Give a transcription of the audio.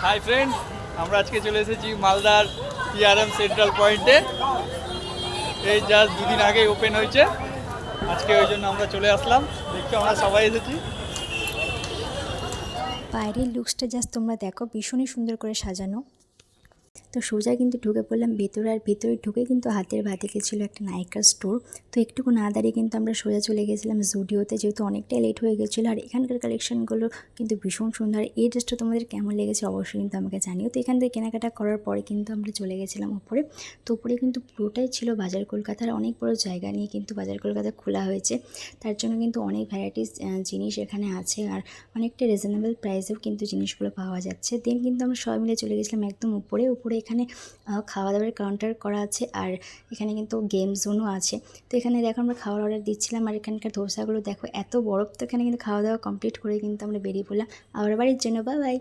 Hi friend, আমরা আজকে চলে এসেছি মালদার পিআরএম সেন্ট্রাল পয়েন্টে। এই জাস্ট দুদিন আগেই ওপেন হয়েছে, আজকে ওই জন্য আমরা চলে আসলাম। দেখতে আমরা সবাই এসেছি। বাইরের লুকসটা জাস্ট তোমরা দেখো, ভীষণই সুন্দর করে সাজানো। তো সোজা কিন্তু ঢুকে পড়লাম ভেতরে, আর ভেতরে ঢুকে কিন্তু হাতের বাঁদিকে ছিল একটা নাইকার স্টোর। তো একটুকু না দাঁড়িয়ে কিন্তু আমরা সোজা চলে গেছিলাম জুডিওতে, যেহেতু অনেকটাই লেট হয়ে গেছিলো। আর এখানকার কালেকশনগুলো কিন্তু ভীষণ সুন্দর। এই ড্রেসটা তোমাদের কেমন লেগেছে অবশ্যই কিন্তু আমাকে জানিও। তো এখান থেকে কেনাকাটা করার পরে কিন্তু আমরা চলে গেছিলাম উপরে। তো উপরে কিন্তু পুরোটাই ছিল বাজার কলকাতার, অনেক বড় জায়গা নিয়ে কিন্তু বাজার কলকাতা খোলা হয়েছে। তার জন্য কিন্তু অনেক ভ্যারাইটিস জিনিস এখানে আছে, আর অনেকটা রিজনেবল প্রাইসেও কিন্তু জিনিসগুলো পাওয়া যাচ্ছে। দেন কিন্তু আমরা সবাই মিলে চলে গেছিলাম একদম উপরে। এখানে খাওয়া দাওয়ার কাউন্টার করা আছে, আর এখানে কিন্তু গেম জোনও আছে। তো এখানে দেখো আমরা খাওয়ার অর্ডার দিচ্ছিলাম, আর এখানকার ধোসাগুলো দেখো এত বরফ। তো এখানে কিন্তু খাওয়া দাওয়া কমপ্লিট করে কিন্তু আমরা বেরিয়ে পড়লাম আবার বাড়ির জন্য। Bye bye.